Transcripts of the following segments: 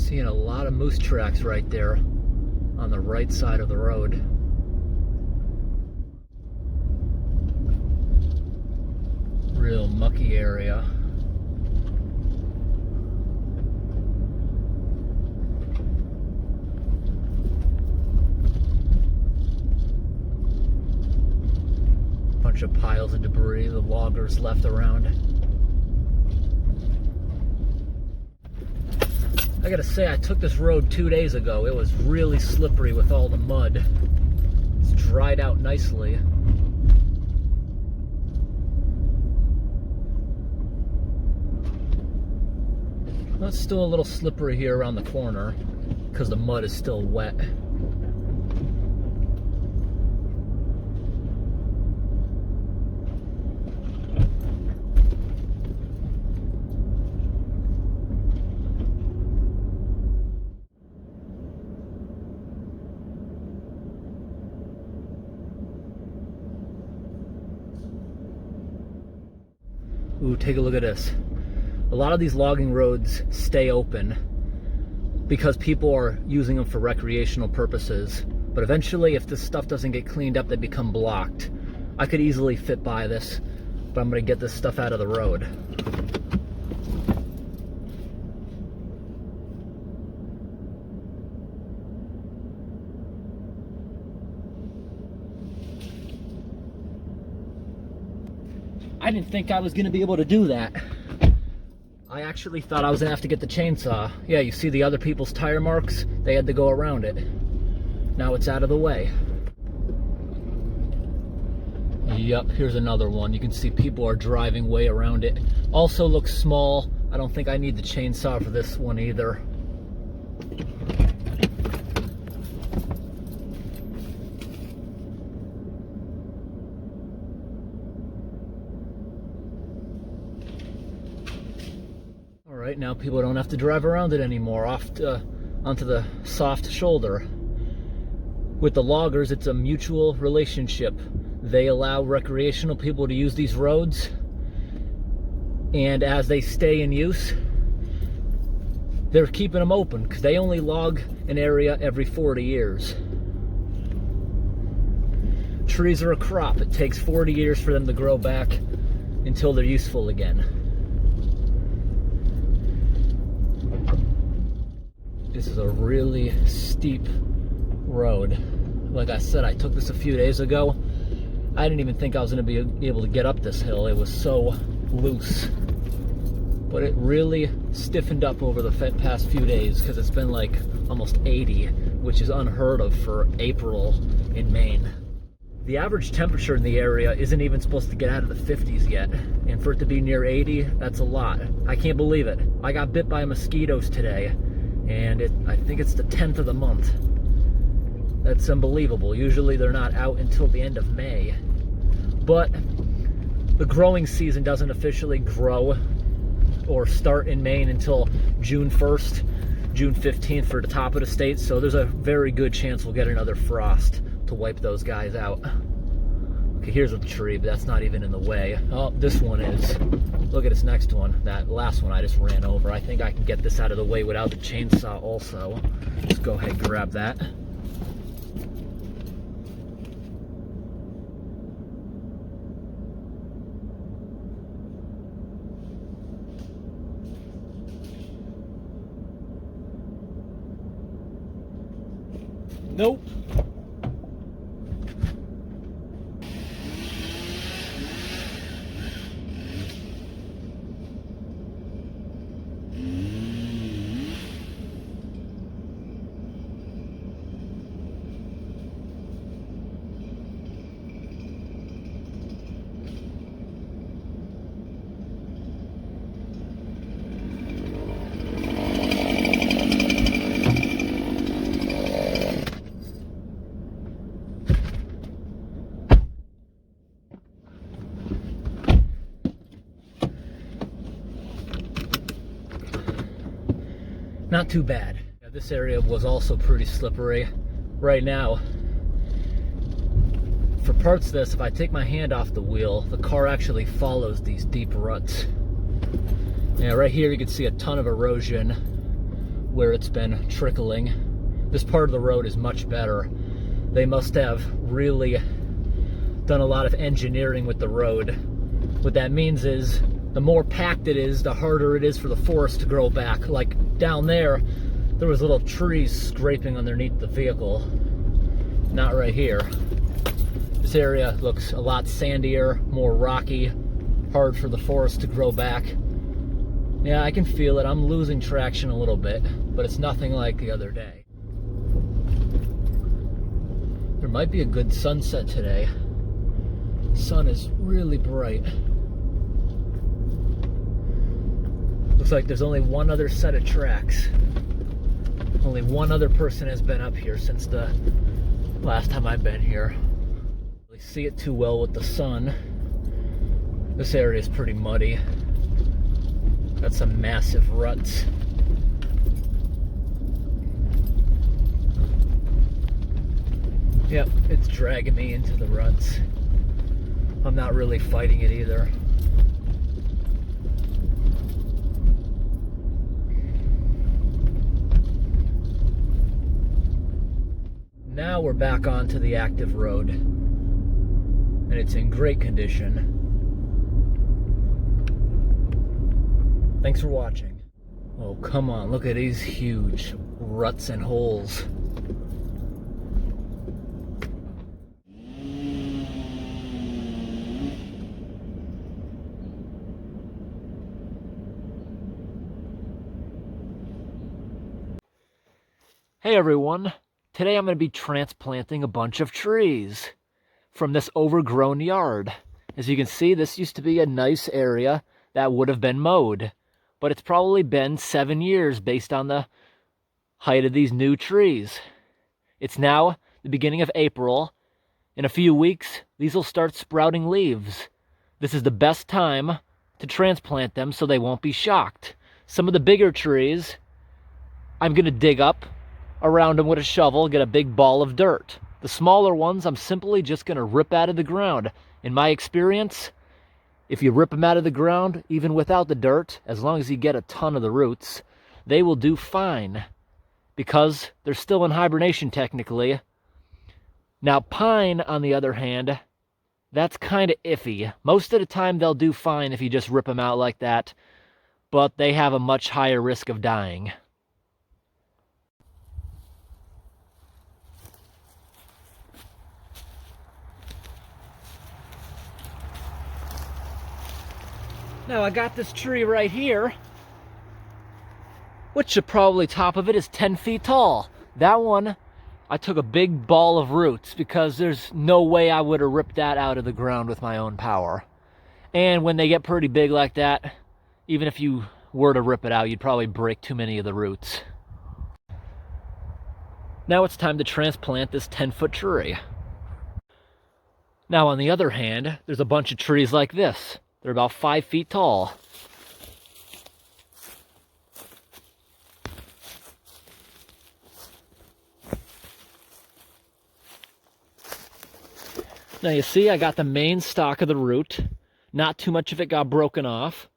Seeing a lot of moose tracks right there on the right side of the road. Real mucky area. Bunch of piles of debris the loggers left around. I gotta say, I took this road 2 days ago. It was really slippery with all the mud. It's dried out nicely. Well, it's still a little slippery here around the corner because the mud is still wet. Ooh, take a look at this. A lot of these logging roads stay open because people are using them for recreational purposes. But eventually, if this stuff doesn't get cleaned up, they become blocked. I could easily fit by this, but I'm gonna get this stuff out of the road. I didn't think I was gonna be able to do that. I actually thought I was gonna have to get the chainsaw. Yeah, you see the other people's tire marks? They had to go around it. Now it's out of the way. Yep, here's another one. You can see people are driving way around it. Also looks small. I don't think I need the chainsaw for this one either. Alright, now people don't have to drive around it anymore, onto the soft shoulder. With the loggers, it's a mutual relationship. They allow recreational people to use these roads, and as they stay in use, they're keeping them open because they only log an area every 40 years. Trees are a crop. It takes 40 years for them to grow back until they're useful again. This is a really steep road. Like I said, I took this a few days ago. I didn't even think I was going to be able to get up this hill. It was so loose. But it really stiffened up over the past few days because it's been like almost 80, which is unheard of for April in Maine. The average temperature in the area isn't even supposed to get out of the 50s yet. And for it to be near 80, that's a lot. I can't believe it. I got bit by mosquitoes today, and I think it's the 10th of the month. That's unbelievable. Usually they're not out until the end of May. But the growing season doesn't officially grow or start in Maine until June 1st, June 15th for the top of the state. So there's a very good chance we'll get another frost to wipe those guys out. Okay, here's a tree, but that's not even in the way. Oh, this one is. Look at this next one. That last one I just ran over. I think I can get this out of the way without the chainsaw also. Let's go ahead and grab that. Nope. Not too bad. Yeah, this area was also pretty slippery. Right now, for parts of this, if I take my hand off the wheel, the car actually follows these deep ruts. Yeah, right here you can see a ton of erosion where it's been trickling. This part of the road is much better. They must have really done a lot of engineering with the road. What that means is the more packed it is, the harder it is for the forest to grow back. Like down there was little trees scraping underneath the vehicle. Not right here. This area looks a lot sandier, more rocky, hard for the forest to grow back. Yeah, I can feel it. I'm losing traction a little bit, but it's nothing like the other day. There might be a good sunset today. The sun is really bright. Looks like there's only one other set of tracks. Only one other person has been up here since the last time I've been here. I don't see it too well with the sun. This area is pretty muddy. Got some massive ruts. Yep, it's dragging me into the ruts. I'm not really fighting it either. Now we're back onto the active road, and it's in great condition. Thanks for watching. Oh, come on, look at these huge ruts and holes. Hey everyone, today I'm going to be transplanting a bunch of trees from this overgrown yard. As you can see, this used to be a nice area that would have been mowed, but it's probably been 7 years based on the height of these new trees. It's now the beginning of April. In a few weeks, these will start sprouting leaves. This is the best time to transplant them so they won't be shocked. Some of the bigger trees, I'm going to dig up around them with a shovel, get a big ball of dirt. The smaller ones, I'm simply just going to rip out of the ground. In my experience, if you rip them out of the ground, even without the dirt, as long as you get a ton of the roots, they will do fine because they're still in hibernation technically. Now, pine, on the other hand, that's kind of iffy. Most of the time, they'll do fine if you just rip them out like that, but they have a much higher risk of dying. Now I got this tree right here, which the probably top of it is 10 feet tall. That one, I took a big ball of roots because there's no way I would have ripped that out of the ground with my own power. And when they get pretty big like that, even if you were to rip it out, you'd probably break too many of the roots. Now it's time to transplant this 10-foot tree. Now on the other hand, there's a bunch of trees like this. They're about 5 feet tall. Now you see I got the main stalk of the root. Not too much of it got broken off.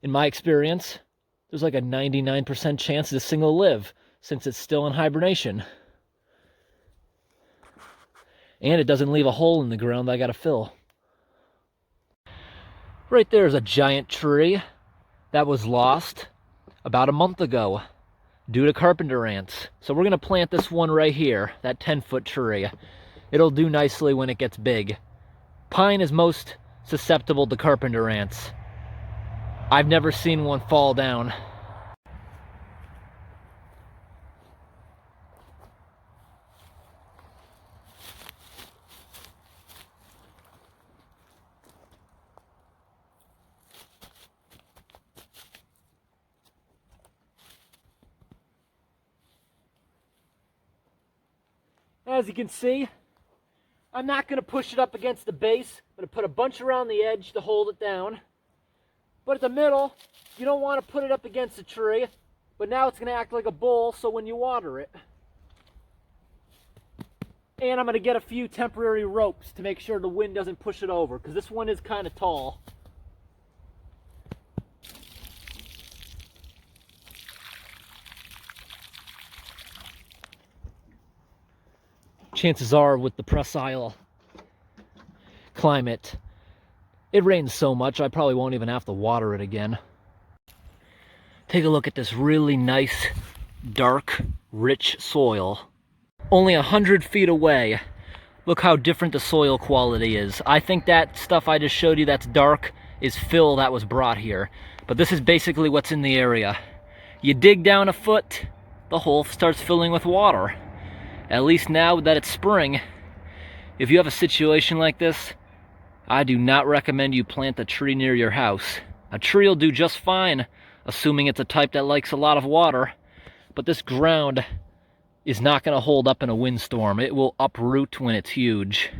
In my experience, there's like a 99% chance this thing will live since it's still in hibernation. And it doesn't leave a hole in the ground that I gotta fill. Right there is a giant tree that was lost about a month ago due to carpenter ants. So we're going to plant this one right here, that 10-foot tree. It'll do nicely when it gets big. Pine is most susceptible to carpenter ants. I've never seen one fall down. As you can see, I'm not going to push it up against the base. I'm going to put a bunch around the edge to hold it down. But at the middle, you don't want to put it up against the tree, but now it's going to act like a bowl so when you water it. And I'm going to get a few temporary ropes to make sure the wind doesn't push it over, because this one is kind of tall. chances are with the pressile climate, it rains so much I probably won't even have to water it again. Take a look at this really nice, dark, rich soil. Only 100 feet away, look how different the soil quality is. I think that stuff I just showed you that's dark is fill that was brought here. But this is basically what's in the area. You dig down a foot, the hole starts filling with water. At least now that it's spring, if you have a situation like this, I do not recommend you plant a tree near your house. A tree will do just fine, assuming it's a type that likes a lot of water, but this ground is not going to hold up in a windstorm. It will uproot when it's huge.